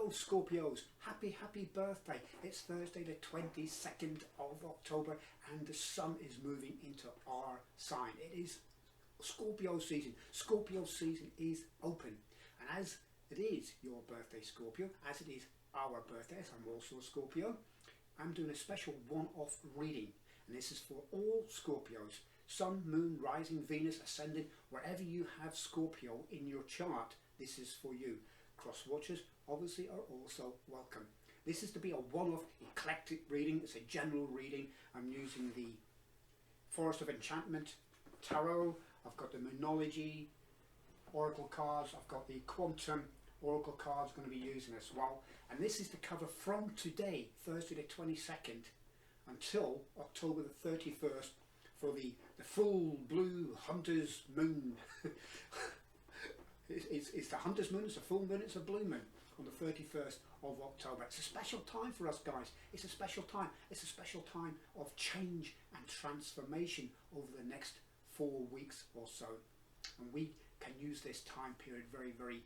Hello Scorpios, happy birthday. It's Thursday the 22nd of October and the sun is moving into our sign. It is Scorpio season. Scorpio season is open, and as it is your birthday Scorpio, as it is our birthdays, I'm also a Scorpio, I'm doing a special one-off reading, and this is for all Scorpios. Sun, Moon, Rising, Venus, Ascendant, wherever you have Scorpio in your chart, this is for you. Cross watchers obviously are also welcome. This is to be a one-off eclectic reading. It's a general reading. I'm using the Forest of Enchantment Tarot. I've got the Moonology Oracle cards. I've got the Quantum Oracle cards going to be using as well. And this is to cover from today, Thursday the 22nd, until October the 31st for the full blue Hunter's Moon. It's the Hunter's Moon, it's a full moon, it's a blue moon on the 31st of October. It's a special time for us guys. It's a special time. It's a special time of change and transformation over the next 4 weeks or so. And we can use this time period very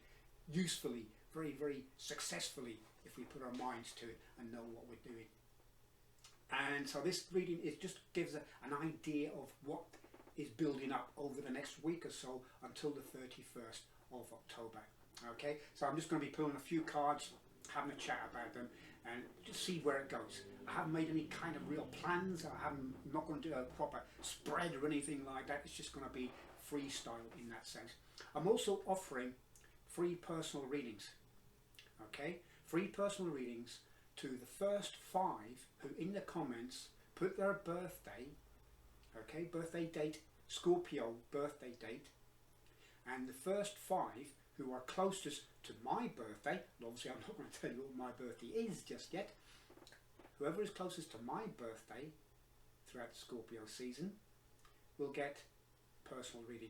usefully, very successfully if we put our minds to it and know what we're doing. And so this reading just gives an idea of what is building up over the next week or so until the 31st of October. Okay, so I'm just going to be pulling a few cards, having a chat about them, and just see where it goes. I haven't made any kind of real plans. I'm not going to do a proper spread or anything like that. It's just going to be freestyle in that sense. I'm also offering free personal readings. Okay, free personal readings to the first 5 who in the comments put their birthday, okay, birthday date, Scorpio birthday date, and the first 5 who are closest to my birthday, and obviously I'm not going to tell you what my birthday is just yet, whoever is closest to my birthday throughout the Scorpio season will get personal reading.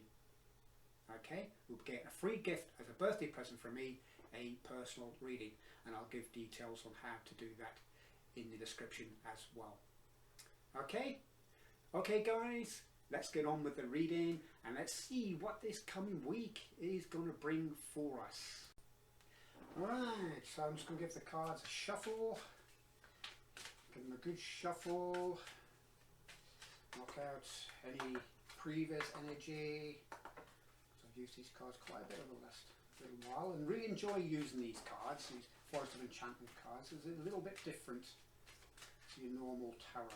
Okay, we'll get a free gift as a birthday present from me, a personal reading, and I'll give details on how to do that in the description as well. Okay guys, let's get on with the reading and let's see what this coming week is going to bring for us. Alright, so I'm just going to give the cards a shuffle, give them a good shuffle, knock out any previous energy. I've used these cards quite a bit over the last little while and really enjoy using these cards, these Forest of Enchantment cards. It's a little bit different to your normal tarot.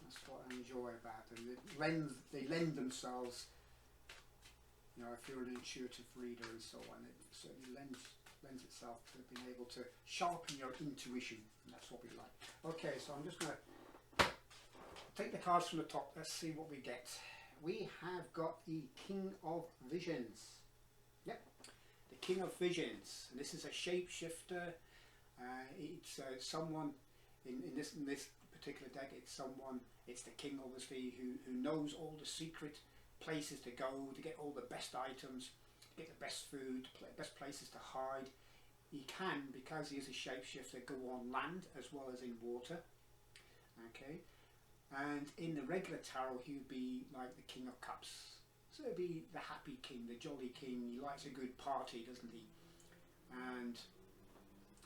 That's what I enjoy about them. They lend themselves, you know, if you're an intuitive reader and so on, it certainly lends itself to being able to sharpen your intuition, and that's what we like. Okay, so I'm just going to take the cards from the top. Let's see what we get. We have got the King of Visions. Yep, the King of Visions. And this is a shapeshifter. It's someone in this particular deck. It's the king, obviously, who knows all the secret places to go to get all the best items, get the best food, best places to hide. He can, because he is a shapeshifter, go on land as well as in water. Okay. And in the regular tarot, he would be like the King of Cups. So he'd be the happy king, the jolly king. He likes a good party, doesn't he? And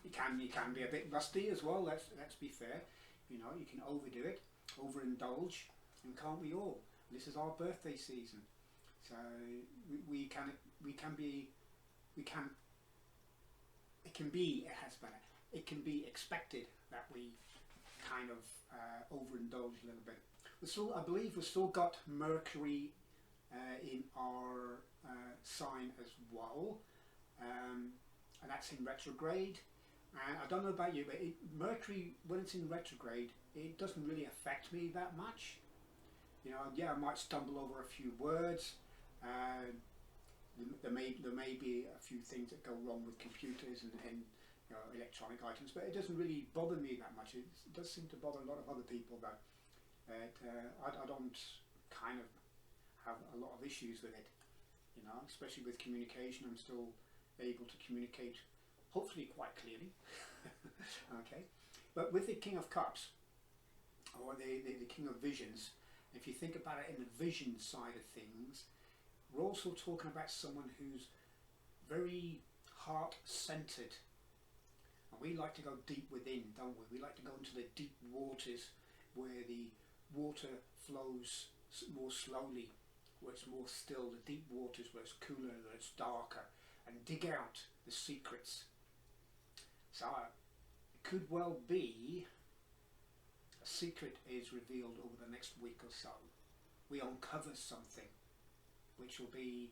he can be a bit lusty as well. Let's be fair. You know, you can overdo it, overindulge, and can't we all? This is our birthday season, so it can be expected that we kind of overindulge a little bit. I believe we've still got Mercury in our sign as well, and that's in retrograde. And I don't know about you, but Mercury, when it's in retrograde, it doesn't really affect me that much. You know, yeah, I might stumble over a few words. There may be a few things that go wrong with computers and you know, electronic items, but it doesn't really bother me that much. It does seem to bother a lot of other people, though. I don't kind of have a lot of issues with it, you know, especially with communication. I'm still able to communicate, hopefully quite clearly. Okay, but with the King of Cups, or the King of Visions, if you think about it in the vision side of things, we're also talking about someone who's very heart-centered And we like to go deep within, don't we? We like to go into the deep waters where the water flows more slowly, where it's more still, the deep waters where it's cooler, where it's darker, and dig out the secrets. So it could well be a secret is revealed over the next week or so. We uncover something which will be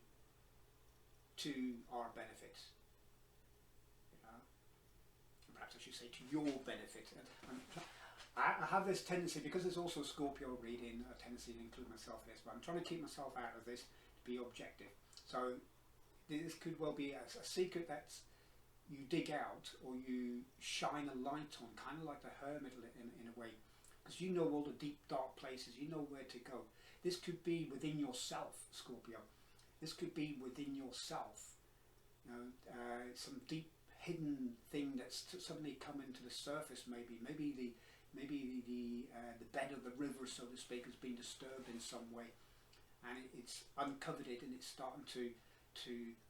to our benefit, you know, and perhaps I should say to your benefit. And I have this tendency, because it's also Scorpio reading, a tendency to include myself in this, but I'm trying to keep myself out of this to be objective. So this could well be a secret that you dig out or you shine a light on, kind of like the hermit in a way, because you know all the deep dark places, you know where to go. This could be within yourself, Scorpio. This could be within yourself, you know, some deep hidden thing that's suddenly come into the surface. Maybe the bed of the river, so to speak, has been disturbed in some way, and it's uncovered it, and it's starting to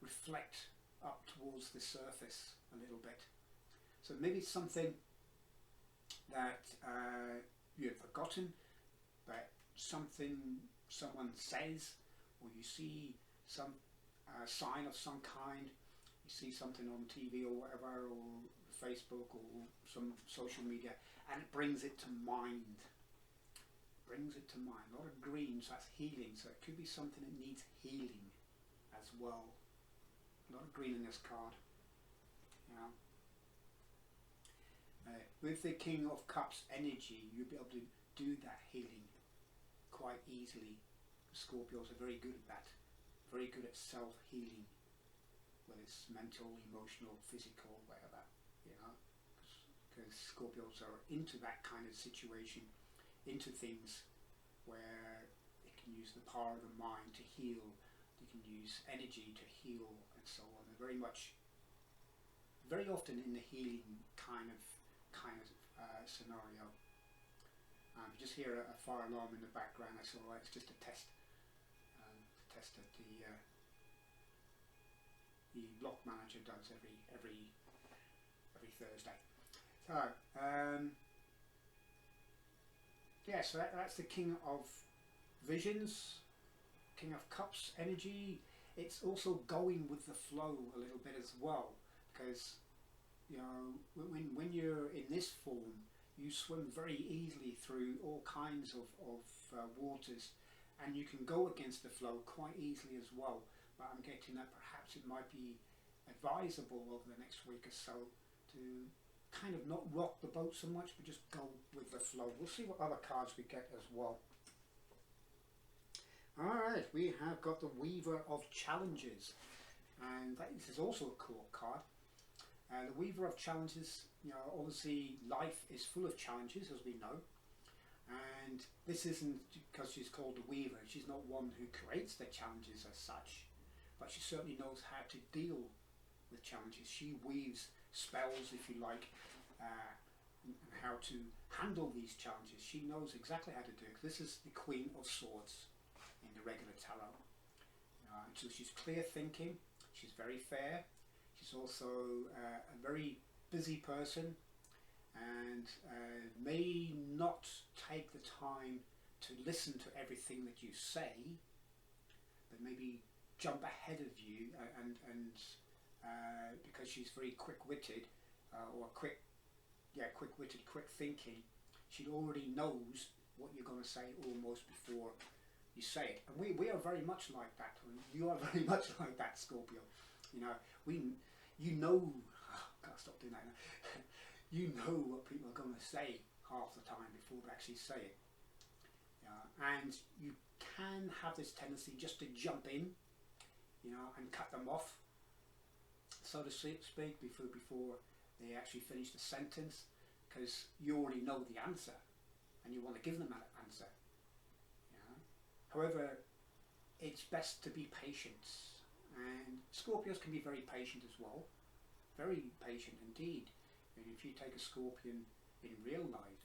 reflect up towards the surface a little bit. So maybe it's something that you have forgotten, but something someone says, or you see some sign of some kind, you see something on TV or whatever, or Facebook or some social media, and it brings it to mind. Brings it to mind. A lot of green, so that's healing. So it could be something that needs healing as well. A lot of green in this card. You know. With the King of Cups energy, you'll be able to do that healing quite easily. Scorpios are very good at that. Very good at self-healing, whether it's mental, emotional, physical, whatever. You know, because Scorpios are into that kind of situation, into things where they can use the power of the mind to heal, they can use energy to heal, and so on. They're very often in the healing kind of scenario. You just hear a fire alarm in the background. That's all right. It's just a test. That the block manager does every Thursday. So yeah, so that's the King of Visions, King of Cups energy. It's also going with the flow a little bit as well, because you know when you're in this form, you swim very easily through all kinds of waters, and you can go against the flow quite easily as well. But I'm getting that perhaps it might be advisable over the next week or so to kind of not rock the boat so much, but just go with the flow. We'll see what other cards we get as well. Alright, we have got the Weaver of Challenges, and this is also a cool card. The Weaver of Challenges, you know, obviously life is full of challenges, as we know, and this isn't because she's called the Weaver. She's not one who creates the challenges as such, but she certainly knows how to deal with challenges. She weaves spells, if you like, and how to handle these challenges. She knows exactly how to do it. This is the Queen of Swords in the regular tarot. So she's clear thinking, she's very fair, she's also a very busy person, and may not take the time to listen to everything that you say, but maybe jump ahead of you, and because she's very quick-witted, or quick-witted, quick thinking, she already knows what you're going to say almost before you say it. And we are very much like that. You are very much like that, Scorpio. You know, can't stop doing that now. You know what people are going to say half the time before they actually say it. And you can have this tendency just to jump in, you know, and cut them off, so to speak, before they actually finish the sentence, because you already know the answer and you want to give them that answer. However, it's best to be patient, and Scorpios can be very patient as well, very patient indeed. And if you take a Scorpion in real life,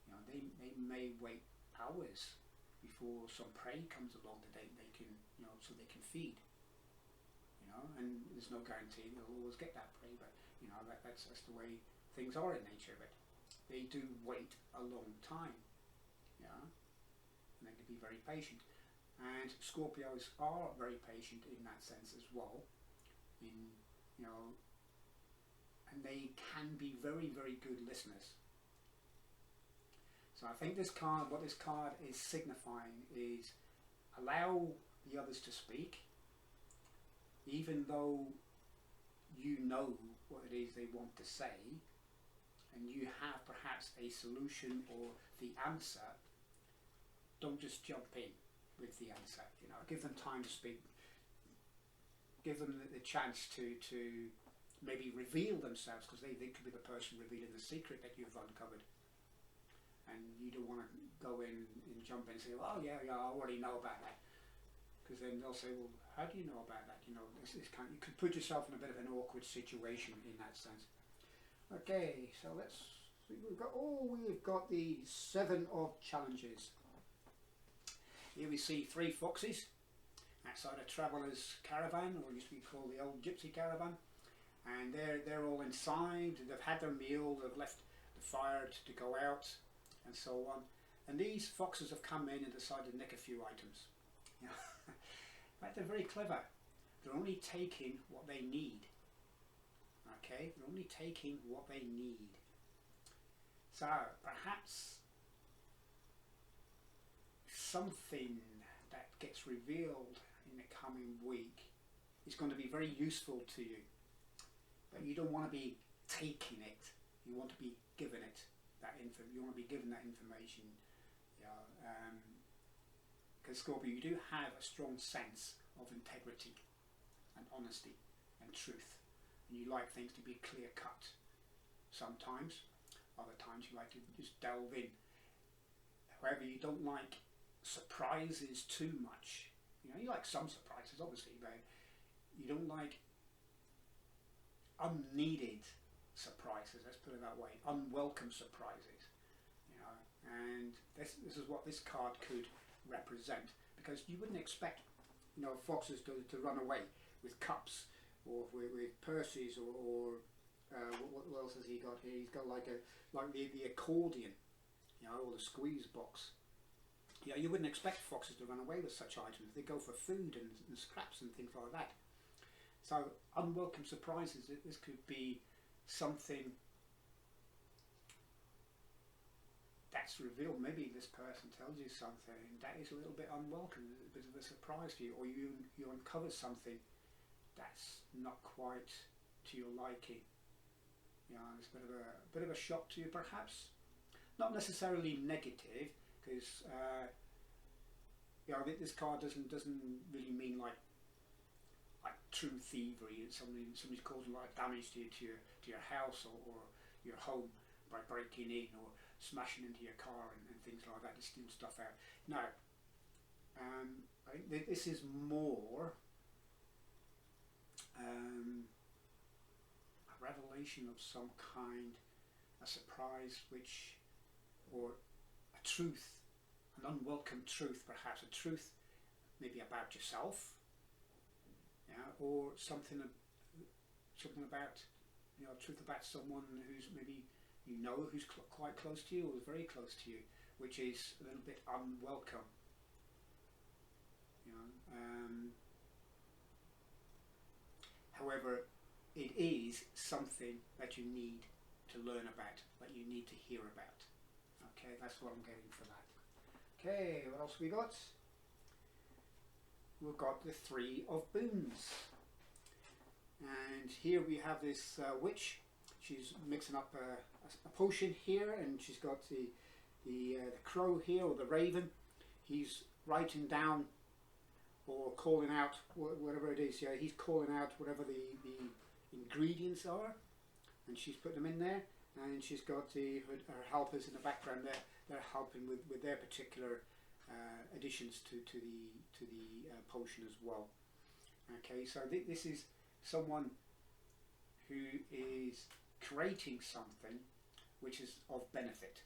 you know, they may wait hours before some prey comes along that they can, you know, so they can feed. You know, and there's no guarantee they'll always get that prey, but you know that's the way things are in nature, but they do wait a long time, yeah, and they can be very patient. And Scorpios are very patient in that sense as well, in, you know, and they can be very, very good listeners. So I think this card, what this card is signifying is allow the others to speak, even though you know what it is they want to say, and you have perhaps a solution or the answer. Don't just jump in with the answer, you know, give them time to speak, give them the chance to maybe reveal themselves, because they could be the person revealing the secret that you've uncovered, and you don't want to go in and jump in and say, oh yeah, I already know about that, because then they'll say, well, how do you know about that? You know, this kind of, you could put yourself in a bit of an awkward situation in that sense. Okay, so let's see, we've got the 7 of challenges. Here we see 3 foxes outside a traveller's caravan, or used to be called the old gypsy caravan, and they're all inside. They've had their meal, they've left the fire to go out, and so on. And these foxes have come in and decided to nick a few items. You know, but they're very clever. They're only taking what they need. Okay, they're only taking what they need. So perhaps something that gets revealed in the coming week is going to be very useful to you, but you don't want to be taking it. You want to be given it, you want to be given that information, because Scorpio, you do have a strong sense of integrity and honesty and truth, and you like things to be clear cut. Sometimes, other times you like to just delve in. However, you don't like surprises too much. You know, you like some surprises, obviously, but you don't like unneeded surprises, let's put it that way, unwelcome surprises, you know. And this is what this card could represent, because you wouldn't expect, you know, foxes to run away with cups or with purses, or what else has he got here? He's got like the accordion, you know, or the squeeze box. You know, you wouldn't expect foxes to run away with such items. They go for food and scraps and things like that. So unwelcome surprises, this could be something that's revealed. Maybe this person tells you something that is a little bit unwelcome, a bit of a surprise to you, or you uncover something that's not quite to your liking. You know, it's a bit of a shock to you, perhaps. Not necessarily negative, because you know, this card doesn't really mean like true thievery. It's somebody's causing a lot of damage to your house or your home by breaking in or smashing into your car and things like that, to steal stuff out. No, I think this is more a revelation of some kind, a surprise, or a truth, an unwelcome truth, perhaps a truth maybe about yourself, yeah, or something about, you know, truth about someone who's maybe who's quite close to you, or is very close to you, which is a little bit unwelcome. You know, however, it is something that you need to learn about, that you need to hear about. Okay, that's what I'm getting for that. Okay, what else we got? We've got the 3 of Boons, and here we have this witch. She's mixing up a potion here, and she's got the crow here, or the raven. He's writing down or calling out whatever it is. Yeah, he's calling out whatever the ingredients are, and she's putting them in there. And she's got her helpers in the background there. They're helping with their particular additions to the potion as well. Okay, so this is someone who is creating something which is of benefit,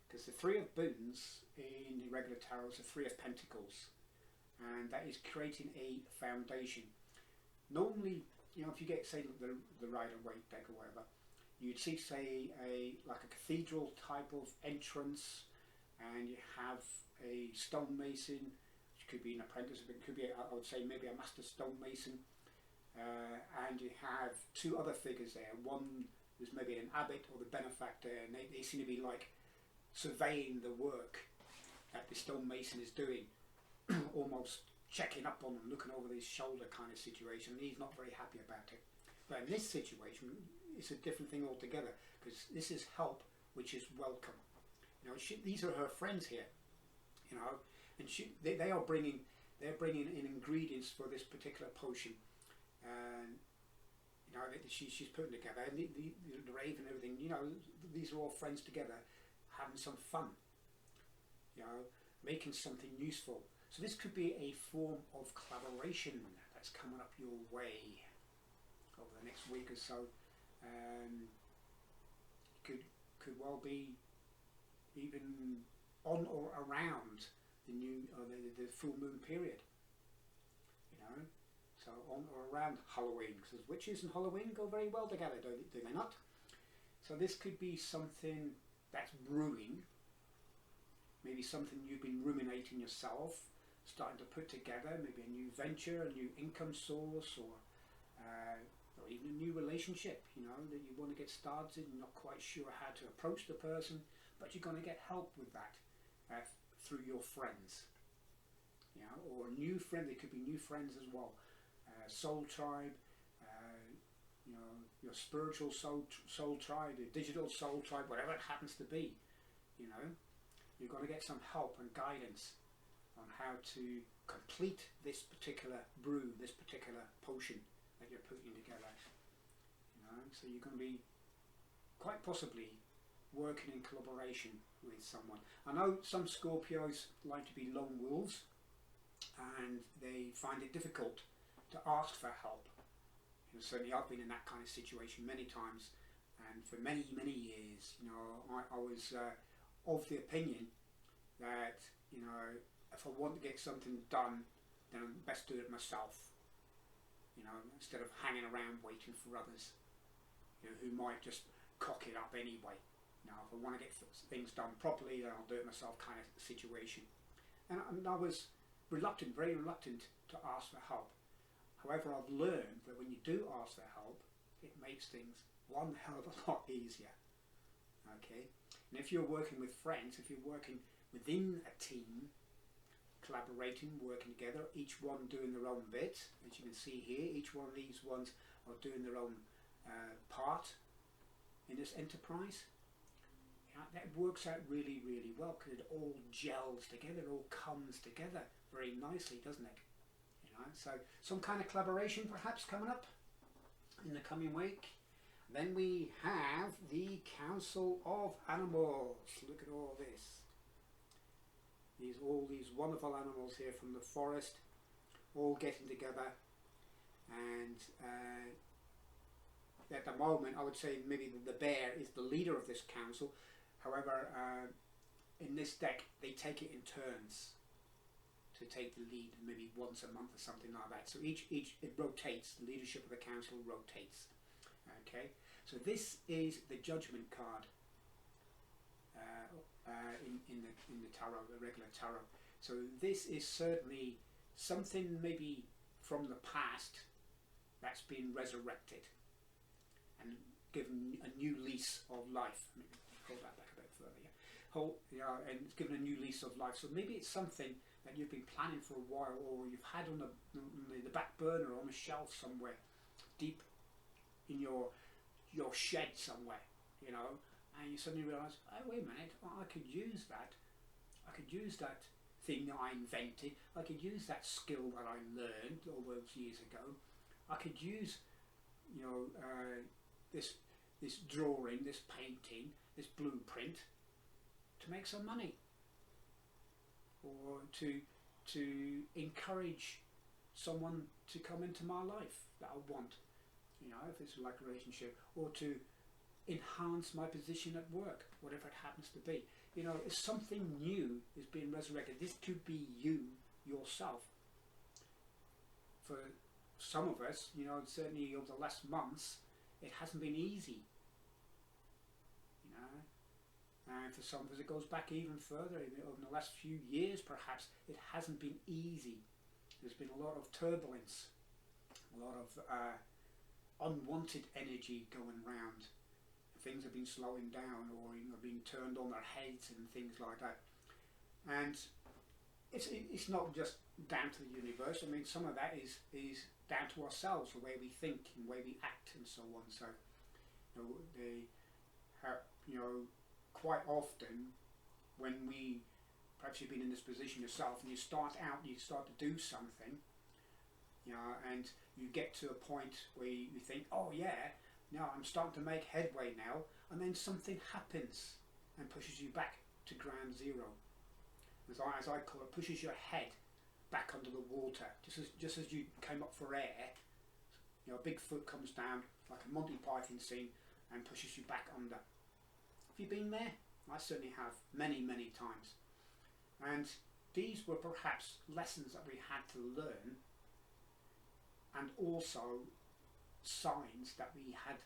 because the 3 of Boons in the regular tarot is the 3 of Pentacles, and that is creating a foundation. Normally, you know, if you get, say, the Rider-Waite deck or whatever, you'd see, say, like a cathedral type of entrance, and you have a stonemason, which could be an apprentice, but it could be, I would say, maybe a master stonemason, and you have two other figures there. One is maybe an abbot or the benefactor, and they seem to be like surveying the work that the stonemason is doing, almost checking up on him, looking over his shoulder kind of situation. He's not very happy about it. But in this situation, it's a different thing altogether, because this is help which is welcome. You know, these are her friends here, you know, and they are bringing in ingredients for this particular potion, and you know, she's putting together, and the rave and everything. You know, these are all friends together, having some fun. You know, making something useful. So this could be a form of collaboration that's coming up your way over the next week or so. Could well be even on or around the the full moon period. You know, so on or around Halloween, because witches and Halloween go very well together, do they not? So this could be something that's brewing. Maybe something you've been ruminating yourself, starting to put together, maybe a new venture, a new income source, or even a new relationship, you know, that you want to get started and not quite sure how to approach the person, but you're going to get help with that through your friends, you know, or a new friend. They could be new friends as well, soul tribe, you know, your spiritual soul tribe, your digital soul tribe, whatever it happens to be, you know. You're going to get some help and guidance on how to complete this particular brew, this particular potion that you're putting together. You know, so you're going to be quite possibly working in collaboration with someone. I know some Scorpios like to be lone wolves, and they find it difficult to ask for help. You know, certainly I've been in that kind of situation many times, and for many years, you know, I was of the opinion that, you know, if I want to get something done, then I best do it myself, you know, instead of hanging around waiting for others, you know, who might just cock it up anyway. You know, if I want to get things done properly, then I'll do it myself kind of situation. And I was reluctant, very reluctant to ask for help. However, I've learned that when you do ask for help, it makes things one hell of a lot easier. Okay, and if you're working with friends, if you're working within a team, collaborating, working together, each one doing their own bit, as you can see here, each one of these ones are doing their own part in this enterprise. That works out really well, because it all gels together, it all comes together very nicely, doesn't it? You know, so some kind of collaboration perhaps coming up in the coming week. Then we have the Council of Animals. Look at all this. All these wonderful animals here from the forest, all getting together, and at the moment I would say maybe the bear is the leader of this council. However, in this deck they take it in turns to take the lead, maybe once a month or something like that. So it rotates. The leadership of the council rotates. Okay, so this is the judgment card in the tarot, the regular tarot. So this is certainly something maybe from the past that's been resurrected and given a new lease of life. Hold that back a bit further. Yeah. And it's given a new lease of life. So maybe it's something that you've been planning for a while, or you've had on the back burner, on a shelf somewhere, deep in your shed somewhere, you know, and you suddenly realise, oh wait a minute, I could use that. I could use that thing that I invented. I could use that skill that I learned all those years ago. I could use, you know, this drawing, this painting, this blueprint to make some money, or to encourage someone to come into my life that I want, you know, if it's like a relationship, or to enhance my position at work, whatever it happens to be. You know, if something new is being resurrected, this could be you yourself. For some of us, you know, certainly over the last months, it hasn't been easy and for some of us it goes back even further. Over the last few years perhaps, it hasn't been easy. There's been a lot of turbulence, a lot of unwanted energy going round. Things have been slowing down, or being turned on their heads and things like that. And it's not just down to the universe. I mean, some of that is down to ourselves, the way we think and the way we act and so on. So, quite often when perhaps you've been in this position yourself and you start to do something, and you get to a point where you think, oh yeah, now I'm starting to make headway now, and then something happens and pushes you back to ground zero. As I call it, pushes your head back under the water, just as you came up for air. A big foot comes down like a Monty Python scene and pushes you back under. Have you been there? I certainly have, many, many times. And these were perhaps lessons that we had to learn, and also signs that we had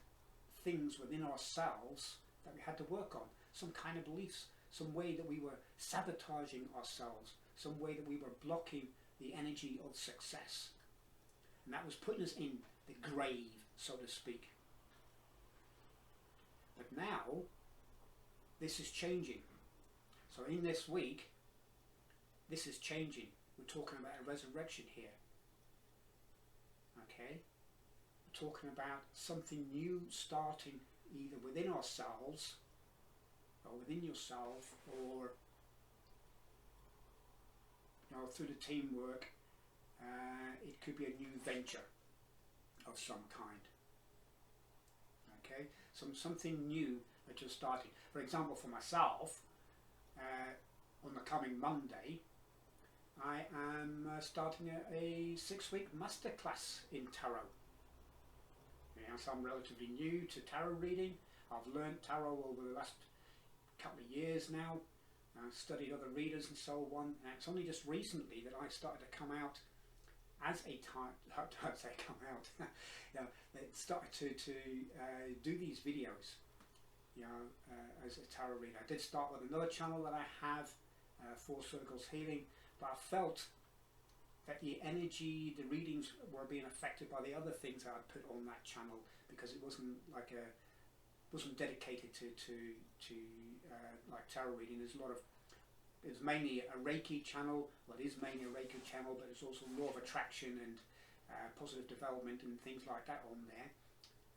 things within ourselves that we had to work on, some kind of beliefs, some way that we were sabotaging ourselves, some way that we were blocking the energy of success. And that was putting us in the grave, so to speak. But now, this is changing. So in this week, this is changing. We're talking about a resurrection here. Okay? We're talking about something new starting either within ourselves, or within yourself, or through the teamwork. It could be a new venture of some kind. Okay, something new that you're starting. For example, for myself, on the coming Monday, I am starting a 6-week masterclass in tarot. So I'm relatively new to tarot reading. I've learned tarot over the last couple of years now. I've studied other readers and so on. And it's only just recently that I started to come out as a started to do these videos, as a tarot reader. I did start with another channel that I have, Four Circles Healing, but I felt that the energy, the readings were being affected by the other things that I'd put on that channel, because it wasn't like wasn't dedicated to like tarot reading. It's mainly a Reiki channel. Well, it is mainly a Reiki channel, but it's also law of attraction and positive development and things like that on there.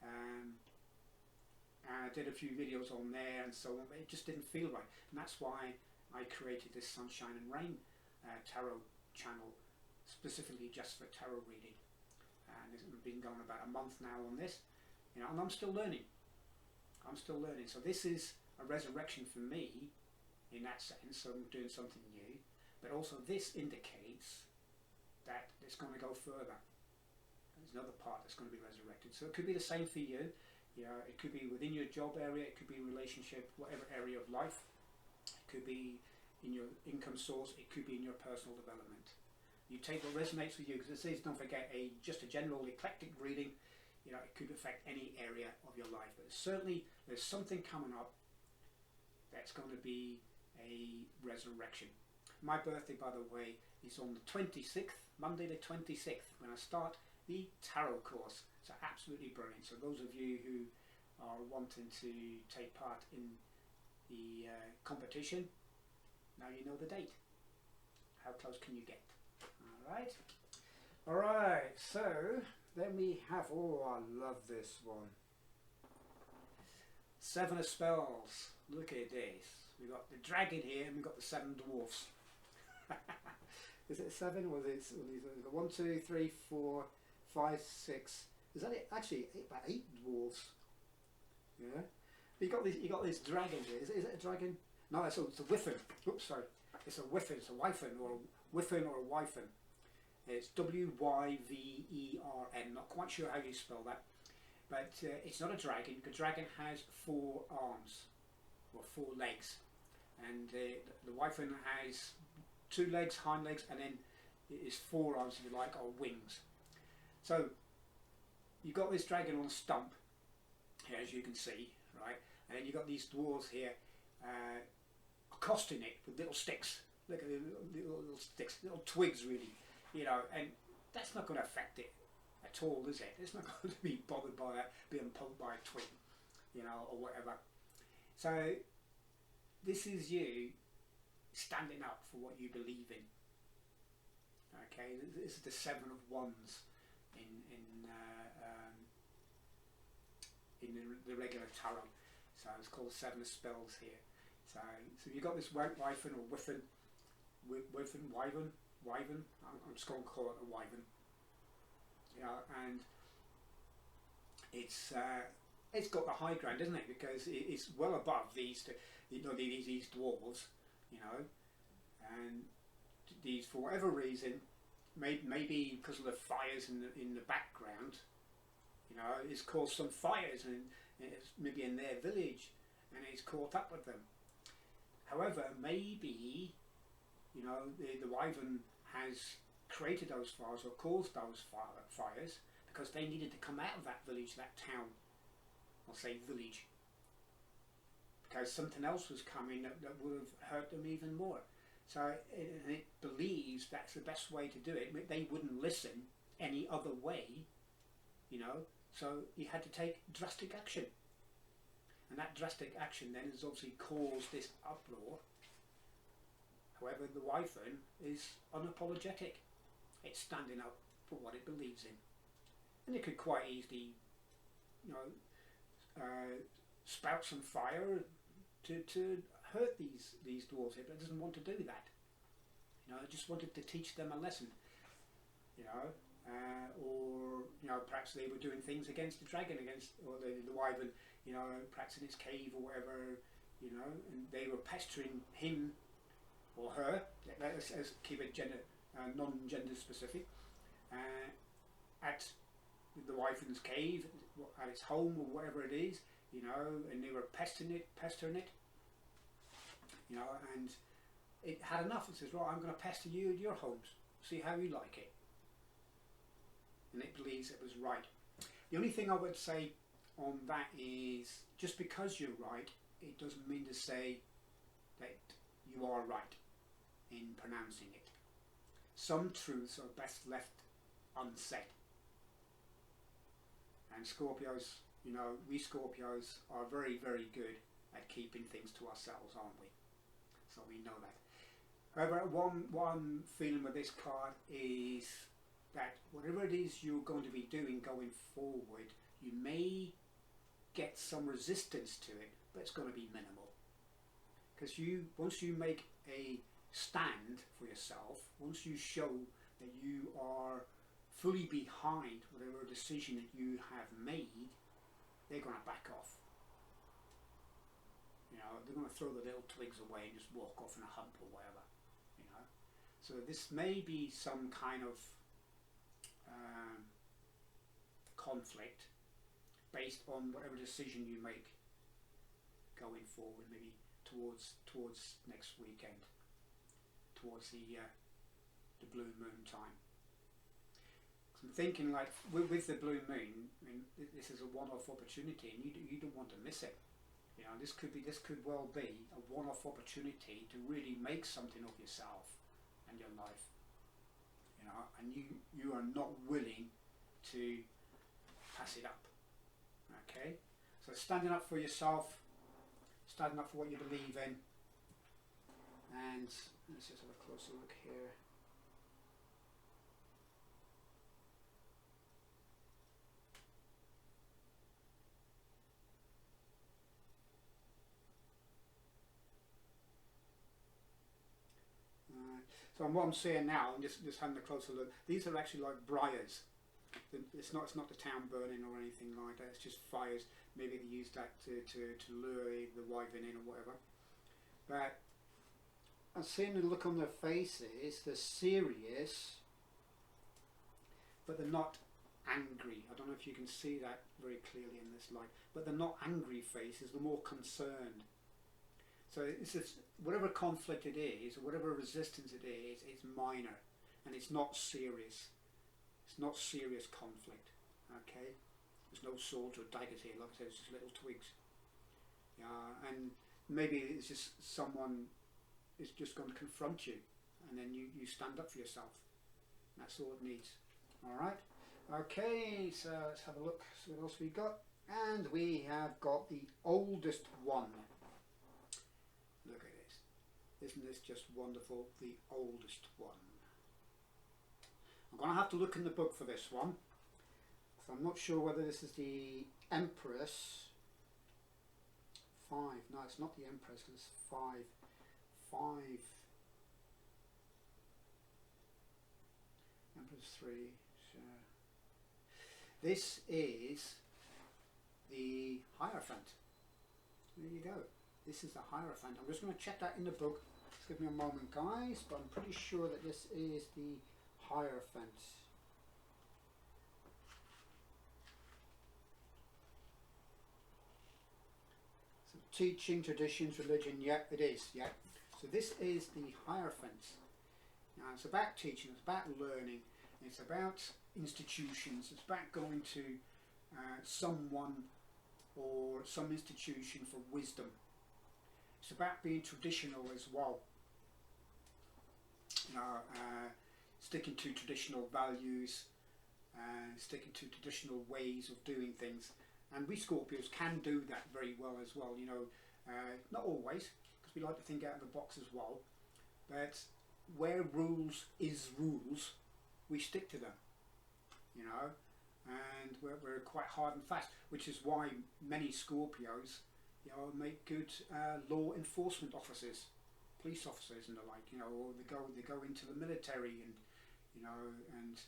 And I did a few videos on there and so on, but it just didn't feel right. And that's why I created this Sunshine and Rain tarot channel, specifically just for tarot reading. And it's been going about a month now on this, and I'm still learning. So this is a resurrection for me in that sense. So I'm doing something new, but also this indicates that it's going to go further. There's another part that's going to be resurrected. So it could be the same for you. It could be within your job area, it could be relationship, whatever area of life. It could be in your income source, it could be in your personal development. You take what resonates with you, because it says, don't forget, just a general eclectic reading. It could affect any area of your life, but certainly there's something coming up that's going to be a resurrection. My birthday, by the way, is on the 26th, Monday the 26th, when I start the tarot course. So absolutely brilliant. So those of you who are wanting to take part in the competition, now you know the date. How close can you get? Alright, so then we have, I love this one. 7 of Spells. Look at this. We've got the dragon here, and we've got the 7 dwarfs. Is it 7, or is it 1, 2, 3, 4, 5, 6? Is that it? Actually, about 8 dwarfs. Yeah. You got this dragon here. Is it a dragon? No, it's a wyvern. Oops, sorry. It's a wyvern. It's a wyvern, or a wyvern, or a wyvern. It's W-Y-V-E-R-N. Not quite sure how you spell that, but it's not a dragon. The dragon has 4 arms, or 4 legs, and the wyvern has 2 legs, hind legs, and then it is 4 arms, if you like, or wings. So you've got this dragon on a stump here, as you can see, right? And then you've got these dwarves here accosting it with little sticks, little sticks, little twigs really, you know, and that's not going to affect it at all, is it? It's not going to be bothered by that, being poked by a twig, you know, or whatever. So this is you standing up for what you believe in. Okay, this is the Seven of Wands in the regular tarot. So it's called Seven of Spells here. So you've got this wyvern or wyvern, I'm just going to call it a wyvern. You know, and it's got the high ground, isn't it? Because it's well above these dwarves, you know, and these, for whatever reason, maybe because of the fires in the background, you know, it's caused some fires and it's maybe in their village, and it's caught up with them. However, maybe, you know, the wyvern has created those fires or caused those fires because they needed to come out of that village, that town, I'll say village, because something else was coming that would have hurt them even more. So it believes that's the best way to do it. They wouldn't listen any other way, you know, so he had to take drastic action. And that drastic action then has obviously caused this uproar. However, the wyvern is unapologetic. It's standing up for what it believes in. And it could quite easily, you know, spout some fire to hurt these dwarves here, but it doesn't want to do that. You know, it just wanted to teach them a lesson. You know, or you know, perhaps they were doing things against the dragon, or the wyvern, you know, perhaps in his cave or whatever, you know, and they were pestering him or her. Let's keep it gender, non-gender specific. At the wyvern's cave, at its home or whatever it is, you know, and they were pestering it, you know, and it had enough. It says, right, I'm going to pester you at your homes, see how you like it. And it believes it was right. The only thing I would say on that is, just because you're right, it doesn't mean to say that you are right in pronouncing it. Some truths are best left unsaid. And Scorpios, you know, we Scorpios are very, very good at keeping things to ourselves, aren't we? So we know that. However, one feeling with this card is that whatever it is you're going to be doing going forward, you may get some resistance to it, but it's going to be minimal. Because once you make a stand for yourself, once you show that you are fully behind whatever decision that you have made, they're going to back off. You know, they're going to throw the little twigs away and just walk off in a hump or whatever. You know, so this may be some kind of conflict based on whatever decision you make going forward, maybe towards next weekend, towards the blue moon time. So I'm thinking, like, with the blue moon, I mean, this is a one-off opportunity, and you don't want to miss it. You know, this could well be a one-off opportunity to really make something of yourself and your life. You know, and you are not willing to pass it up. Okay, so standing up for yourself, standing up for what you believe in, and let's just have a closer look here. So what I'm seeing now, I'm just having a closer look, these are actually like briars. It's not the town burning or anything like that, it's just fires. Maybe they use that to lure the wyvern in or whatever. But I'm seeing the look on their faces, they're serious, but they're not angry. I don't know if you can see that very clearly in this light, but they're not angry faces, they're more concerned. So it's just, whatever conflict it is, or whatever resistance it is, it's minor, and it's not serious. It's not serious conflict, okay? There's no swords or daggers here, like I said, it's just little twigs. And maybe it's just someone is just going to confront you, and then you stand up for yourself. That's all it needs. Alright, okay, so let's have a look, see what else we got. And we have got the oldest one. Look at this. Isn't this just wonderful? The oldest one. I'm going to have to look in the book for this one. So I'm not sure whether this is the Empress 5. No, it's not the Empress, it's 5. Empress 3. So this is the Hierophant. There you go. This is the Hierophant. I'm just going to check that in the book. Just give me a moment, guys, but I'm pretty sure that this is the Hierophant. So teaching, traditions, religion, yeah, it is, yeah. So this is the Hierophant. Now it's about teaching, it's about learning, it's about institutions, it's about going to someone or some institution for wisdom. It's about being traditional as well. You know, sticking to traditional values and sticking to traditional ways of doing things. And we Scorpios can do that very well as well. You know, not always, because we like to think out of the box as well. But where rules is rules, we stick to them. You know, and we're quite hard and fast, which is why many Scorpios, you know, make good law enforcement officers, police officers and the like. You know, or they go into the military, and you know, and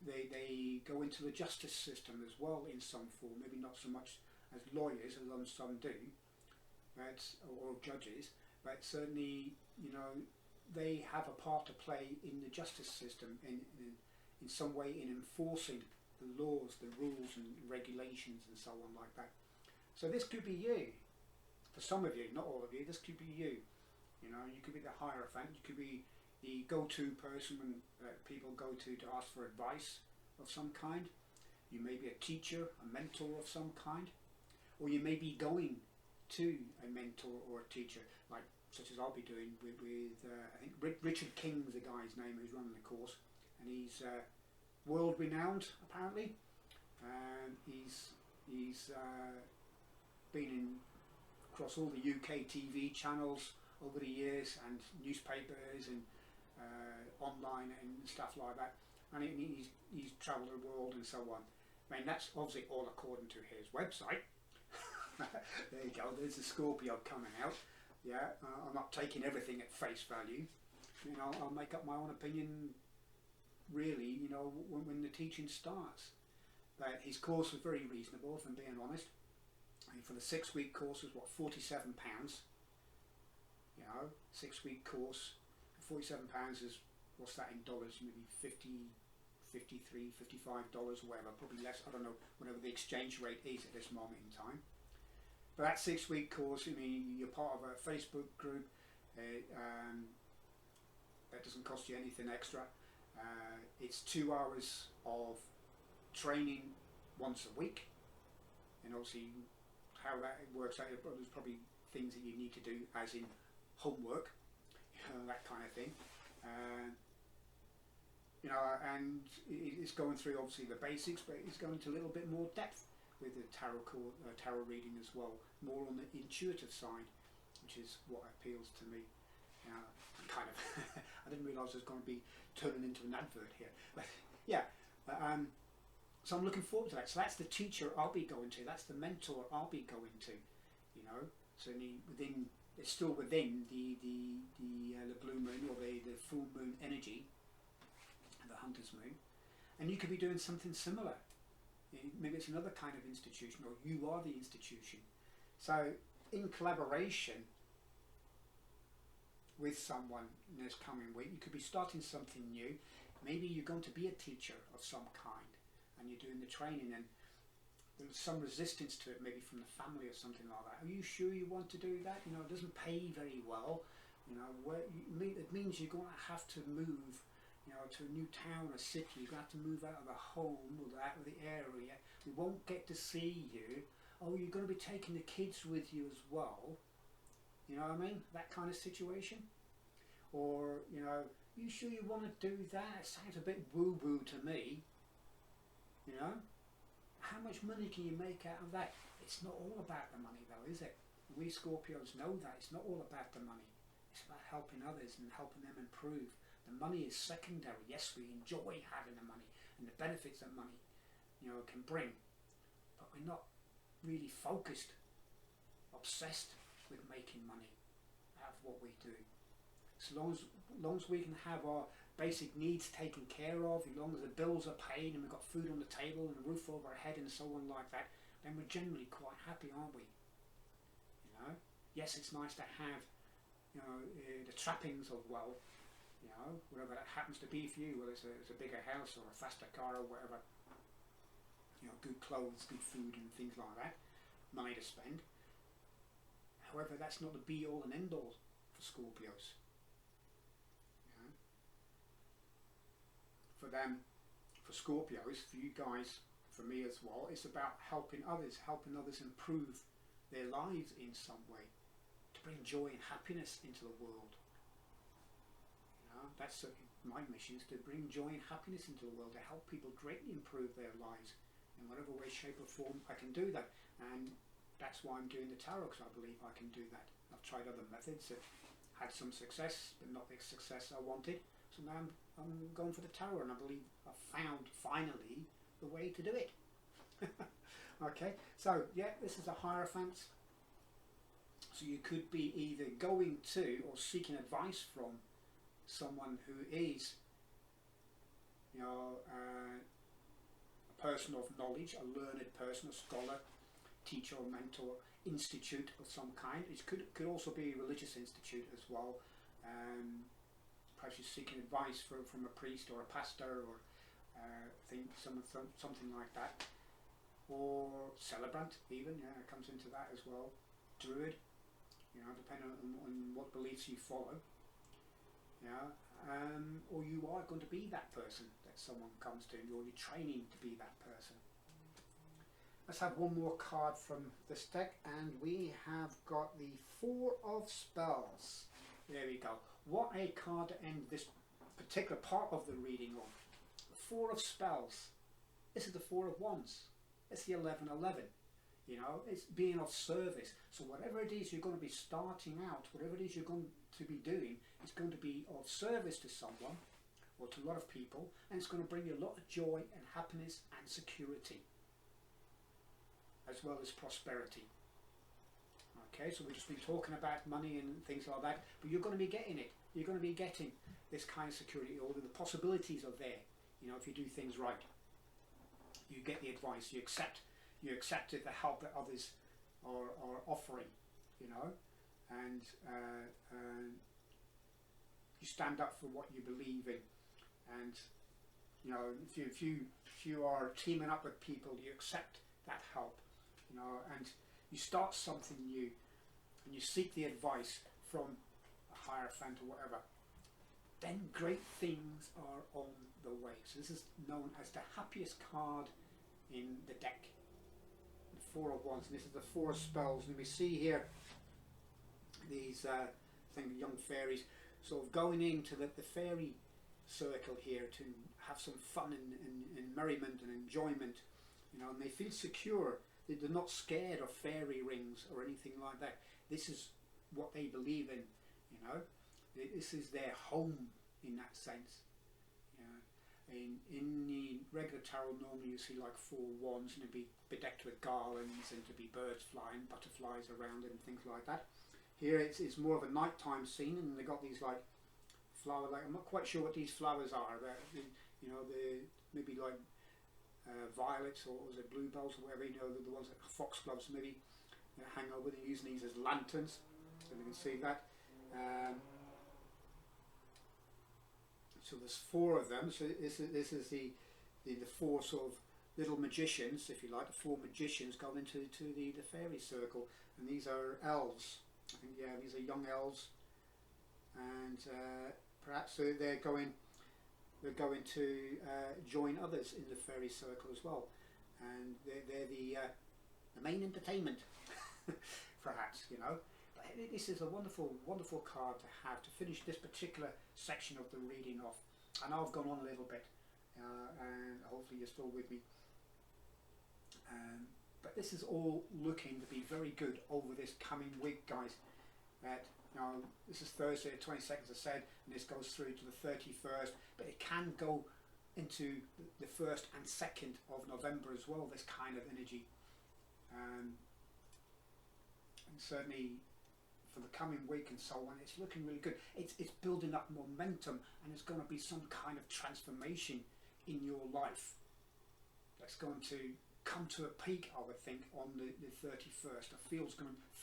they go into the justice system as well in some form. Maybe not so much as lawyers, as some do, but or judges, but certainly, you know, they have a part to play in the justice system in some way in enforcing the laws, the rules and regulations and so on like that. So this could be you. For some of you, not all of you, this could be you. You know, you could be the Hierophant, you could be the go-to person when people go to ask for advice of some kind. You may be a teacher, a mentor of some kind, or you may be going to a mentor or a teacher, like such as I'll be doing with I think Richard King's the guy's name who's running the course, and he's world renowned apparently. He's been in across all the UK TV channels over the years, and newspapers and online and stuff like that, and he's travelled the world and so on. I mean, that's obviously all according to his website. There you go, there's the Scorpio coming out. Yeah, I'm not taking everything at face value. You know, I'll make up my own opinion really, you know, when the teaching starts. But his course was very reasonable, if I'm being honest. I mean, for the 6-week course was what, £47. You know, 6-week course, £47 is, what's that in dollars? Maybe 50, 53, $55, whatever, probably less, I don't know, whatever the exchange rate is at this moment in time. But that 6-week course, I mean, you're part of a Facebook group, that doesn't cost you anything extra. It's 2 hours of training once a week, and obviously how that works out, there's probably things that you need to do as in homework, you know, that kind of thing. You know, and it's going through obviously the basics, but it's going into a little bit more depth with the tarot reading as well, more on the intuitive side, which is what appeals to me. Kind of. I didn't realise I was going to be turning into an advert here, but yeah. So I'm looking forward to that. So that's the teacher I'll be going to. That's the mentor I'll be going to. You know, so it's still within the blue moon or the full moon energy, the hunter's moon, and you could be doing something similar. Maybe it's another kind of institution, or you are the institution. So in collaboration with someone in this coming week, you could be starting something new. Maybe you're going to be a teacher of some kind, and you're doing the training, and there's some resistance to it, maybe from the family or something like that. Are you sure you want to do that? You know, it doesn't pay very well. You know, it means you're going to have to move, you know, to a new town or city. You're going to have to move out of the home or out of the area. We won't get to see you. Oh, you're going to be taking the kids with you as well. You know what I mean? That kind of situation. Or, you know, you sure you want to do that? It sounds a bit woo-woo to me. You know? How much money can you make out of that? It's not all about the money though, is it? We Scorpios know that. It's not all about the money. It's about helping others and helping them improve. The money is secondary. Yes, we enjoy having the money and the benefits that money, you know, can bring. But we're not really focused, obsessed with making money out of what we do. As long as we can have our basic needs taken care of, as long as the bills are paid and we've got food on the table and a roof over our head and so on like that, then we're generally quite happy, aren't we? You know, yes, it's nice to have, you know, the trappings of wealth, you know, whatever that happens to be for you, whether it's a bigger house or a faster car or whatever, you know, good clothes, good food and things like that, money to spend. However, that's not the be all and end all for Scorpios. For them, for Scorpios, for you guys, for me as well, it's about helping others improve their lives in some way, to bring joy and happiness into the world. You know, that's certainly my mission, is to bring joy and happiness into the world, to help people greatly improve their lives in whatever way, shape or form I can do that. And that's why I'm doing the tarot, because I believe I can do that. I've tried other methods that had some success, but not the success I wanted. So now I'm going for the tarot, and I believe I've found finally the way to do it. Okay, so yeah, this is a Hierophant. So you could be either going to or seeking advice from someone who is, you know, a person of knowledge, a learned person, a scholar, teacher or mentor, institute of some kind. It could also be a religious institute as well. Perhaps you're seeking advice from a priest or a pastor or something like that, or celebrant even, yeah, it comes into that as well. Druid, you know, depending on what beliefs you follow, yeah, or you are going to be that person that someone comes to, or you're training to be that person. Let's have one more card from this deck, and we have got the Four of Spells. There we go. What a card to end this particular part of the reading on. The Four of Spells. This is the Four of Wands. It's the 1111. You know, it's being of service. So whatever it is you're going to be starting out, whatever it is you're going to be doing, it's going to be of service to someone or to a lot of people, and it's going to bring you a lot of joy and happiness and security, as well as prosperity. Okay, so we've just been talking about money and things like that, but you're going to be getting it. You're going to be getting this kind of security, or the possibilities are there. You know, if you do things right, you get the advice, you accept it, the help that others are offering, you know, and you stand up for what you believe in, and you know, if you are teaming up with people, you accept that help, you know, and you start something new, and you seek the advice from a Hierophant or whatever, then great things are on the way. So this is known as the happiest card in the deck, the Four of Wands, and this is the Four of Spells. And we see here these young fairies sort of going into the fairy circle here to have some fun and merriment and enjoyment, you know, and they feel secure. They're not scared of fairy rings or anything like that. This is what they believe in, you know. This is their home in that sense. You know. In the regular tarot, normally you see like four wands, and it'd be bedecked with garlands, and to be birds flying, butterflies around it, and things like that. Here it's more of a nighttime scene, and they got these like flower, like I'm not quite sure what these flowers are. You know, they maybe like violets, or was it bluebells or whatever, you know, the ones that foxgloves maybe hang over. They're using these as lanterns, so you can see that. So there's four of them. So this is the four sort of little magicians, if you like. The four magicians go into the fairy circle, and these are elves. I think, yeah, these are young elves, and perhaps they're going to join others in the fairy circle as well, and they're the main entertainment, perhaps, you know. But this is a wonderful, wonderful card to have to finish this particular section of the reading off. I know I've gone on a little bit, and hopefully you're still with me. But this is all looking to be very good over this coming week, guys. Now, this is Thursday the 22nd, as I said, and this goes through to the 31st, but it can go into the 1st and 2nd of November as well, this kind of energy. And certainly for the coming week and so on, it's looking really good. It's building up momentum, and it's going to be some kind of transformation in your life that's going to come to a peak, I would think, on the 31st. I feel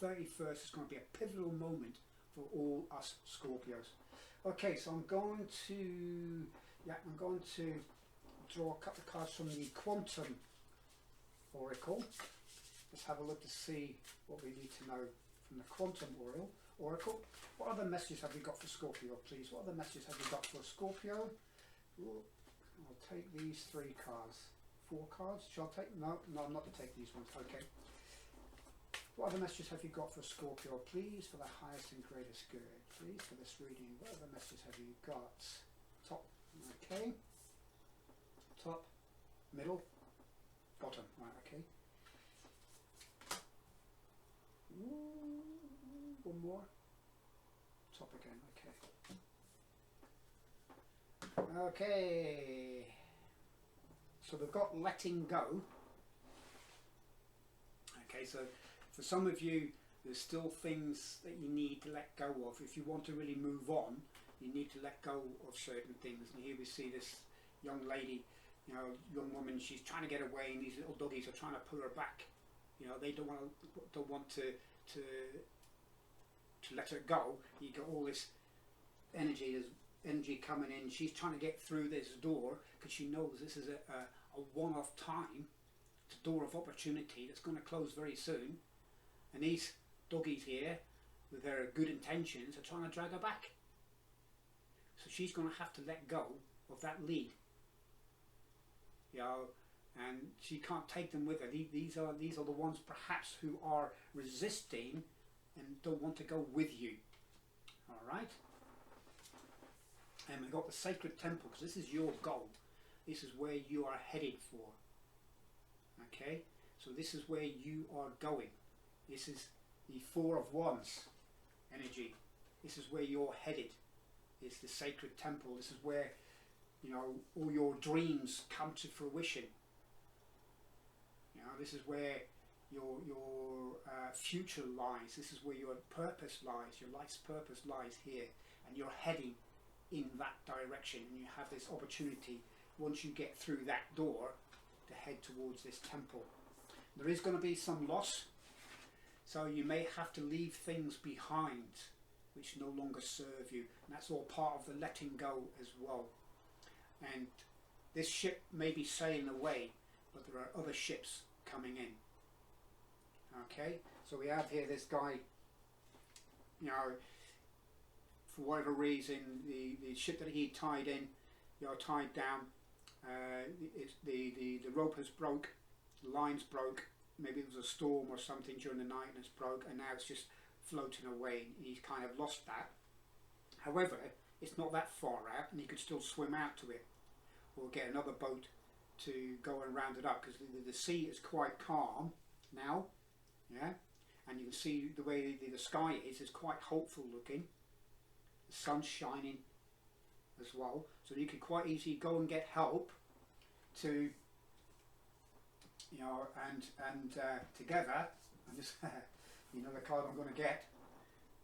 31st is going to be a pivotal moment for all us Scorpios. Okay, so I'm going to draw a couple of cards from the Quantum Oracle. Let's have a look to see what we need to know from the Quantum Oracle. What other messages have we got for Scorpio, please? What other messages have we got for Scorpio? Ooh, I'll take these 3 cards. 4 cards? Shall I take? No, I'm not to take these ones. Okay. What other messages have you got for Scorpio, please, for the highest and greatest good, please, for this reading? What other messages have you got? Top. Okay. Top. Middle. Bottom. Right. Okay. Ooh, one more. Top again. Okay. Okay. So we've got letting go. Okay, so for some of you, there's still things that you need to let go of. If you want to really move on, you need to let go of certain things. And here we see this young lady, young woman. She's trying to get away, and these little doggies are trying to pull her back. They don't want to let her go. You got all this energy. There's energy coming in. She's trying to get through this door because she knows this is a one-off time. It's a door of opportunity that's going to close very soon. And these doggies here, with their good intentions, are trying to drag her back. So she's going to have to let go of that lead. And she can't take them with her. These are the ones perhaps who are resisting and don't want to go with you. All right. And we've got the Sacred Temple, because this is your goal. This is where you are headed for. Okay, so this is where you are going. This is the 4 of Wands energy. This is where you're headed. It's the Sacred Temple. This is where all your dreams come to fruition. This is where your future lies. This is where your purpose lies. Your life's purpose lies here, and you're heading in that direction. And you have this opportunity, once you get through that door, to head towards this temple. There is going to be some loss, so you may have to leave things behind which no longer serve you, and that's all part of the letting go as well. And this ship may be sailing away, but there are other ships coming in. Okay, so we have here this guy, for whatever reason, the ship that he tied in, tied down, the rope has broke, the line's broke. Maybe there was a storm or something during the night and it's broke, and now it's just floating away. He's kind of lost that. However, it's not that far out, and he could still swim out to it, or get another boat to go and round it up, because the sea is quite calm now. Yeah, and you can see the way the sky is quite hopeful looking. The sun's shining as well, so you can quite easily go and get help to, and together, and this, the card I'm going to get,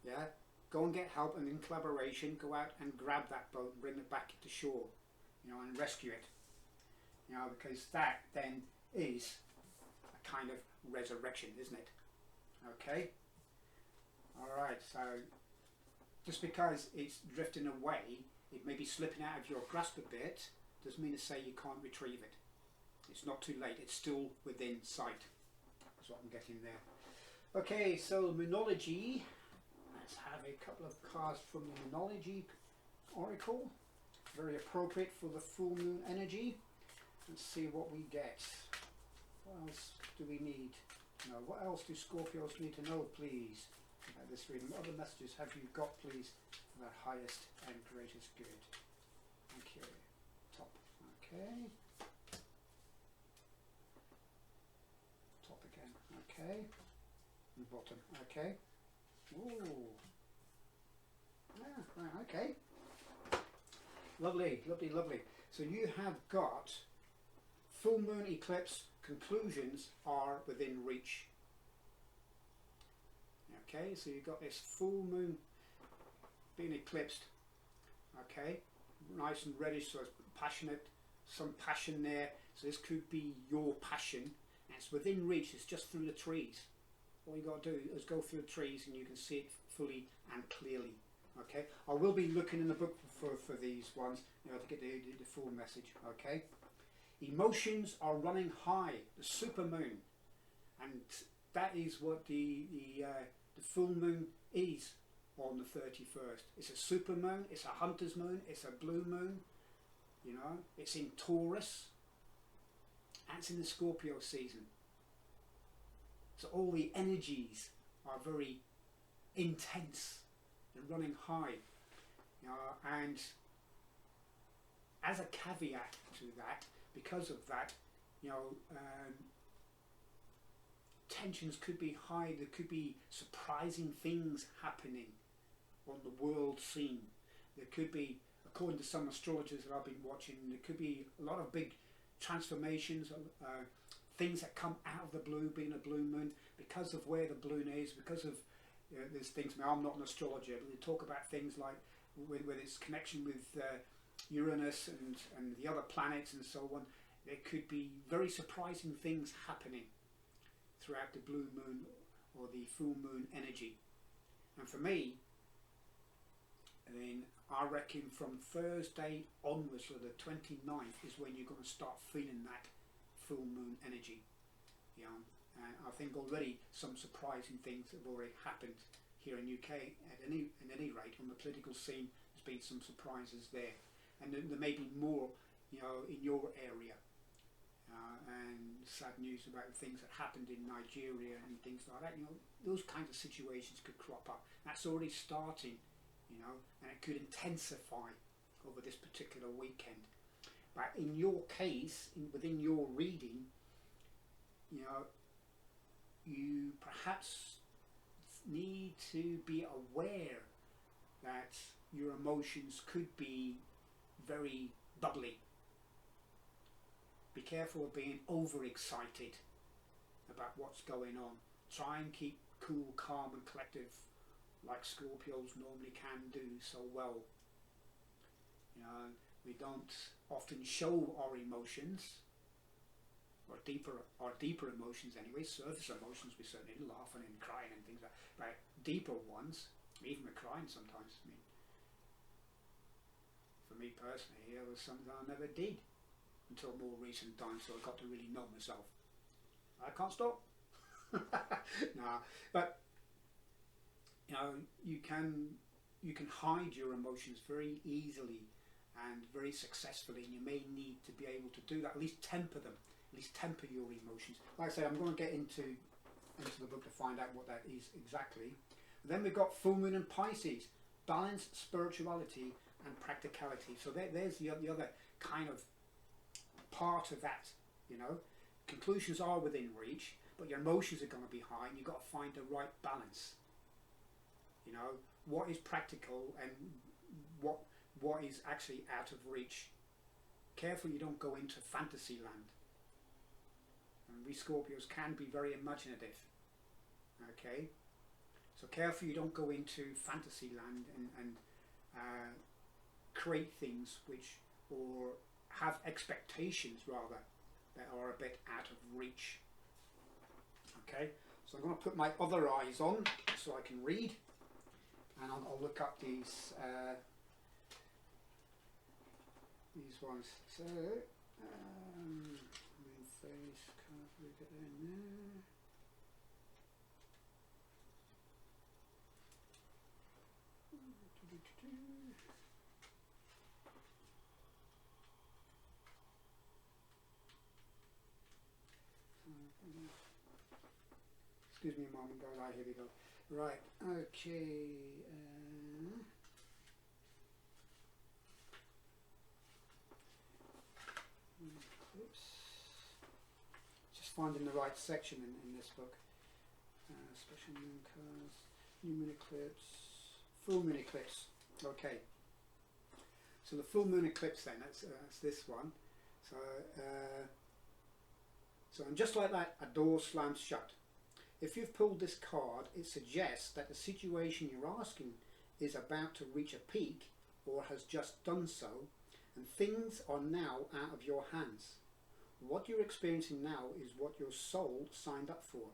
yeah, go and get help, and in collaboration, go out and grab that boat and bring it back to shore, and rescue it, because that then is a kind of resurrection, isn't it? Okay. All right. So just because it's drifting away, it may be slipping out of your grasp a bit, doesn't mean to say you can't retrieve it. It's not too late. It's still within sight. That's what I'm getting there. Okay. So Moonology. Let's have a couple of cards from the Moonology Oracle. Very appropriate for the full moon energy. Let's see what we get. What else do we need? What else do Scorpios need to know, please? this reading. What other messages have you got, please, for the highest and greatest good? Okay, top. Okay. Top again. Okay. And bottom. Okay. Ooh. Yeah, right, okay. Lovely, lovely, lovely. So you have got full moon eclipse conclusions are within reach. Okay, so you've got this full moon being eclipsed. Okay, nice and reddish, so it's passionate, some passion there. So this could be your passion, and it's within reach. It's just through the trees. All you got to do is go through the trees, and you can see it fully and clearly. Okay, I will be looking in the book for these ones, you know, to get the full message. Okay, emotions are running high. The super moon, and that is what the full moon is on the 31st. It's a super moon. It's a hunter's moon. It's a blue moon. You know, it's in Taurus, and it's in the Scorpio season. So all the energies are very intense. They're running high, you know, and as a caveat to that, because of that, you know, tensions could be high. There could be surprising things happening on the world scene. There could be, according to some astrologers that I've been watching, there could be a lot of big transformations, things that come out of the blue, being a blue moon, because of where the moon is, because of there's things. I mean, I'm not an astrologer, but they talk about things like with its connection with Uranus and the other planets and so on. There could be very surprising things happening throughout the blue moon or the full moon energy. And for me, I mean, I reckon from Thursday onwards, so the 29th, is when you're going to start feeling that full moon energy. You know, I think already some surprising things have already happened here in UK. At any rate, on the political scene, there's been some surprises there, and there may be more, you know, in your area. And sad news about things that happened in Nigeria and things like that. You know, those kinds of situations could crop up. That's already starting, you know, and it could intensify over this particular weekend. But in your case, within your reading, you know, you perhaps need to be aware that your emotions could be very bubbly. Be careful of being overexcited about what's going on. Try and keep cool, calm and collective, like Scorpios normally can do so well. You know, we don't often show our emotions, or deeper emotions anyway. Surface emotions we certainly laughing and crying and things like that, but deeper ones, even with crying sometimes. I mean, for me personally, it was something I never did until more recent times, so I got to really know myself. I can't stop. Nah, but you know, you can hide your emotions very easily and very successfully, and you may need to be able to do that. At least temper them. At least temper your emotions. Like I say, I'm going to get into the book to find out what that is exactly. And then we've got full moon in Pisces, balance, spirituality, and practicality. So there's the other kind of part of that. You know, conclusions are within reach, but your emotions are going to be high, and you've got to find the right balance. You know, what is practical and what is actually out of reach. Careful you don't go into fantasy land. And we Scorpios can be very imaginative. Okay, so careful you don't go into fantasy land and create things which, or have expectations rather, that are a bit out of reach. Okay, so I'm going to put my other eyes on so I can read, and I'll look up these ones. So moon face, can't we get in there? Excuse me a moment, guys. Here we go. Right, okay. Oops. Just finding the right section in this book. Special moon cards, new moon eclipse, full moon eclipse. Okay. So the full moon eclipse then, that's this one. So and just like that, a door slams shut. If you've pulled this card, it suggests that the situation you're asking is about to reach a peak or has just done so, and things are now out of your hands. What you're experiencing now is what your soul signed up for,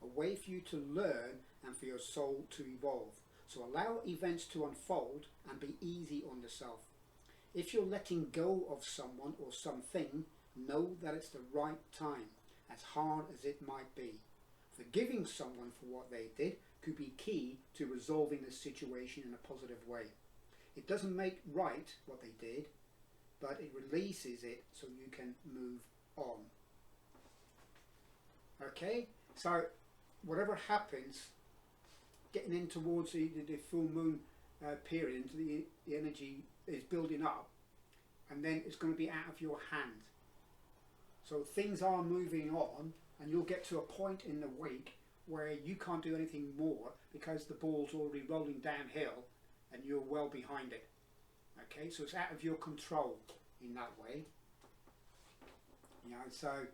a way for you to learn and for your soul to evolve. So allow events to unfold and be easy on yourself. If you're letting go of someone or something, know that it's the right time, as hard as it might be. Forgiving someone for what they did could be key to resolving the situation in a positive way. It doesn't make right what they did, but it releases it so you can move on. Okay, so whatever happens, getting in towards the full moon period, into the energy is building up, and then it's going to be out of your hand. So things are moving on, and you'll get to a point in the week where you can't do anything more because the ball's already rolling downhill and you're well behind it. Okay, so it's out of your control in that way. You know, so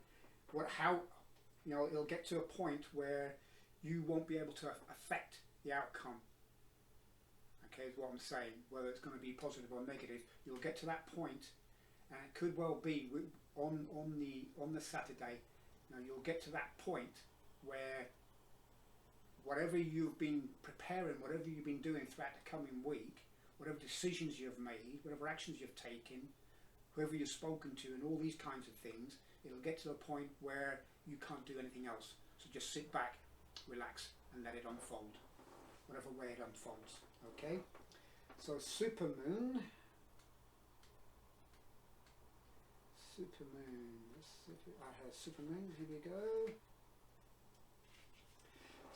it'll get to a point where you won't be able to affect the outcome. Okay, is what I'm saying. Whether it's going to be positive or negative, you'll get to that point, and it could well be on the Saturday. Now you'll get to that point where whatever you've been preparing, whatever you've been doing throughout the coming week, whatever decisions you've made, whatever actions you've taken, whoever you've spoken to, and all these kinds of things, it'll get to a point where you can't do anything else. So just sit back, relax, and let it unfold, whatever way it unfolds. Okay? So supermoon. I have supermoon, here we go.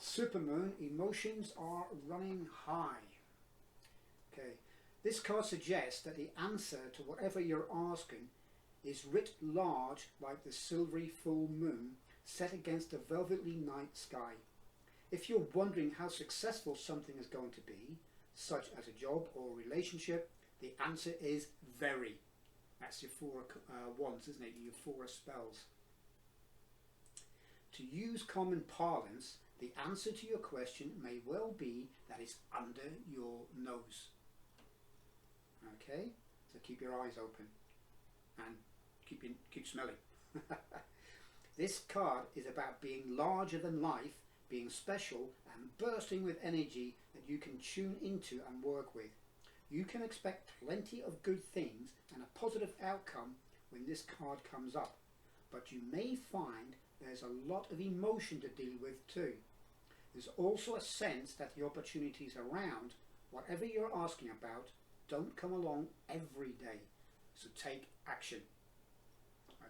Supermoon, emotions are running high. Okay, this card suggests that the answer to whatever you're asking is writ large like the silvery full moon set against a velvety night sky. If you're wondering how successful something is going to be, such as a job or a relationship, the answer is very. That's your four wands, isn't it? Your four spells. To use common parlance, the answer to your question may well be that it's under your nose. Okay? So keep your eyes open and keep smelling. This card is about being larger than life, being special and bursting with energy that you can tune into and work with. You can expect plenty of good things and a positive outcome when this card comes up, but you may find there's a lot of emotion to deal with too. There's also a sense that the opportunities around whatever you're asking about don't come along every day, so take action.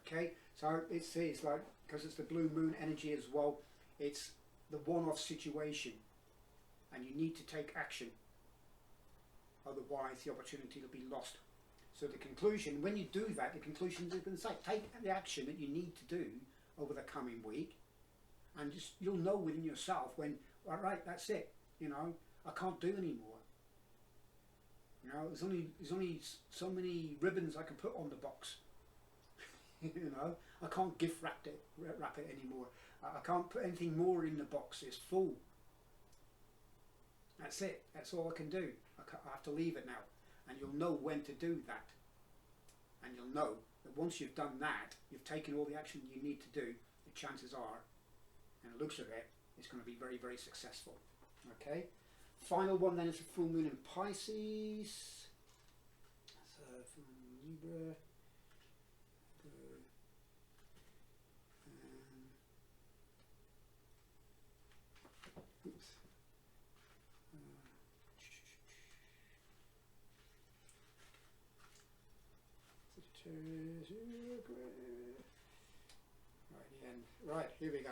Okay, so it's like, because it's the blue moon energy as well, it's the one-off situation and you need to take action, otherwise the opportunity will be lost. So the conclusion, when you do that, the conclusion is going to say take the action that you need to do over the coming week, and just you'll know within yourself when, all right, that's it, you know, I can't do anymore. You know, there's only so many ribbons I can put on the box. You know, I can't gift wrap it anymore. I can't put anything more in the box. It's full. That's it. That's all I can do. I have to leave it now. And you'll know when to do that. And you'll know that once you've done that, you've taken all the action you need to do, the chances are, and the looks of it, it's going to be very, very successful. Okay? Final one then is the full moon in Pisces. So full moon in Libra. Oops. Right, the end. Right, here we go.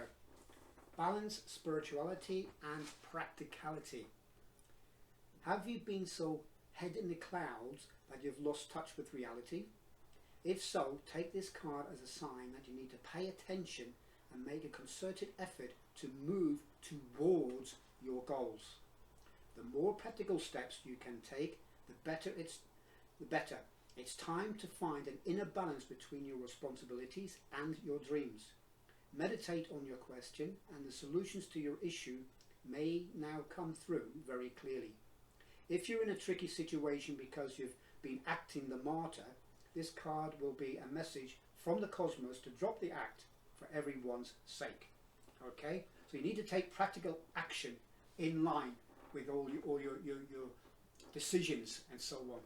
Balance spirituality and practicality. Have you been so head in the clouds that you've lost touch with reality? If so, take this card as a sign that you need to pay attention and make a concerted effort to move towards your goals. The more practical steps you can take, the better. It's time to find an inner balance between your responsibilities and your dreams. Meditate on your question, and the solutions to your issue may now come through very clearly. If you're in a tricky situation because you've been acting the martyr, this card will be a message from the cosmos to drop the act for everyone's sake. Okay? So you need to take practical action in line with all your decisions and so on.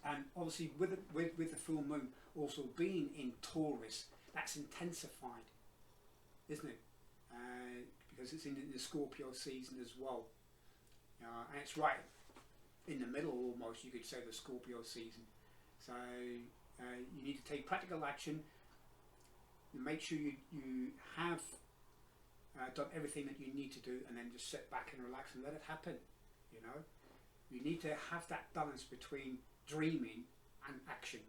And obviously with the full moon also being in Taurus, that's intensified, isn't it? Because it's in the Scorpio season as well. And it's right in the middle almost, you could say, the Scorpio season. So you need to take practical action. Make sure you have done everything that you need to do, and then just sit back and relax and let it happen. You know, you need to have that balance between dreaming and action.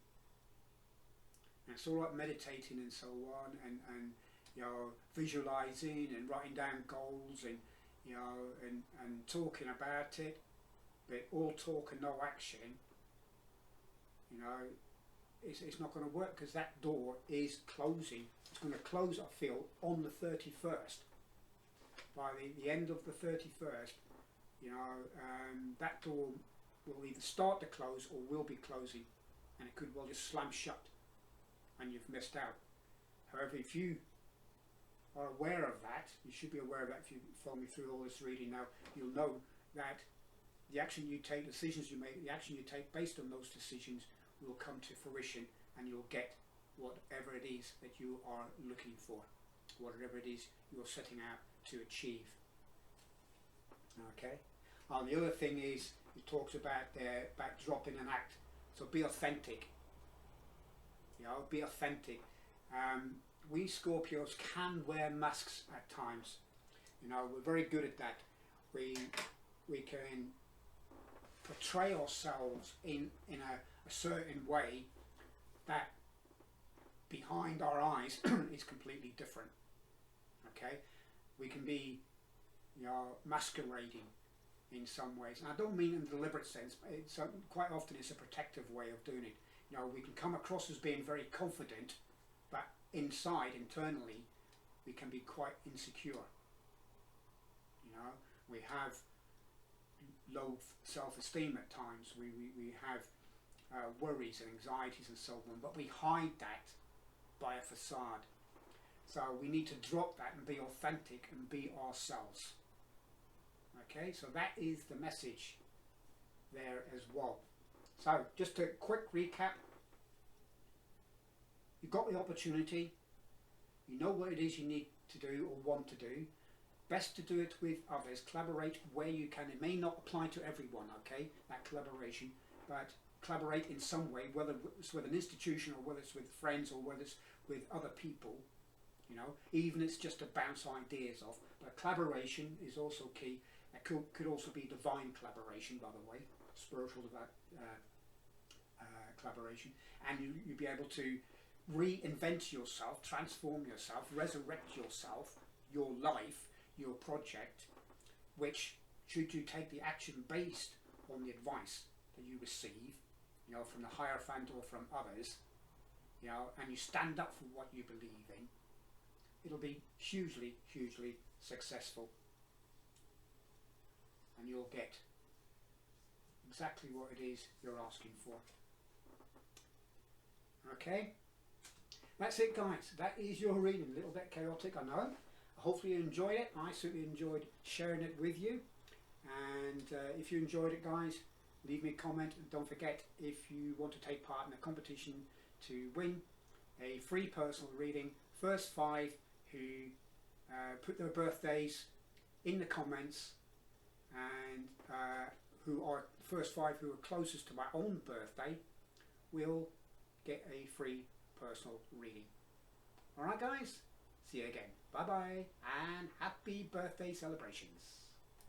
And it's all right meditating and so on, and you know, visualizing and writing down goals, and you know, and talking about it, but all talk and no action, you know, it's not going to work, because that door is closing. It's going to close, I feel, on the 31st. By the end of the 31st, you know, that door will either start to close or will be closing, and it could well just slam shut, and you've missed out. However, if you are aware of that, you should be aware of that if you follow me through all this reading now, you'll know that the action you take, the decisions you make, the action you take based on those decisions will come to fruition, and you'll get whatever it is that you are looking for, whatever it is you're setting out to achieve. Okay. The other thing is, it talks about dropping an act. So be authentic. You know, be authentic. We Scorpios can wear masks at times. You know, we're very good at that. We can portray ourselves in a certain way that behind our eyes is completely different. Okay, we can be, you know, masquerading in some ways, and I don't mean in a deliberate sense, but quite often it's a protective way of doing it. You know, we can come across as being very confident, but inside, internally, we can be quite insecure. You know, we have low self-esteem at times, we have worries and anxieties and so on, but we hide that by a facade. So we need to drop that and be authentic and be ourselves. Okay, so that is the message there as well. So just a quick recap. You've got the opportunity, you know what it is you need to do or want to do. Best to do it with others, collaborate where you can. It may not apply to everyone, okay, that collaboration, but collaborate in some way, whether it's with an institution or whether it's with friends or whether it's with other people, you know, even if it's just to bounce ideas off. But collaboration is also key. It could also be divine collaboration, by the way, spiritual collaboration, and you'll be able to reinvent yourself, transform yourself, resurrect yourself, your life, your project, which, should you take the action based on the advice that you receive, you know, from the Hierophant or from others, you know, and you stand up for what you believe in, it'll be hugely, hugely successful, and you'll get exactly what it is you're asking for. Okay, that's it, guys. That is your reading. A little bit chaotic, I know. Hopefully you enjoyed it. I certainly enjoyed sharing it with you, and if you enjoyed it, guys, leave me a comment, and don't forget, if you want to take part in a competition to win a free personal reading, first 5 who put their birthdays in the comments, and who are the first 5 who are closest to my own birthday will get a free personal reading. Alright, guys, See you again. Bye bye and happy birthday celebrations.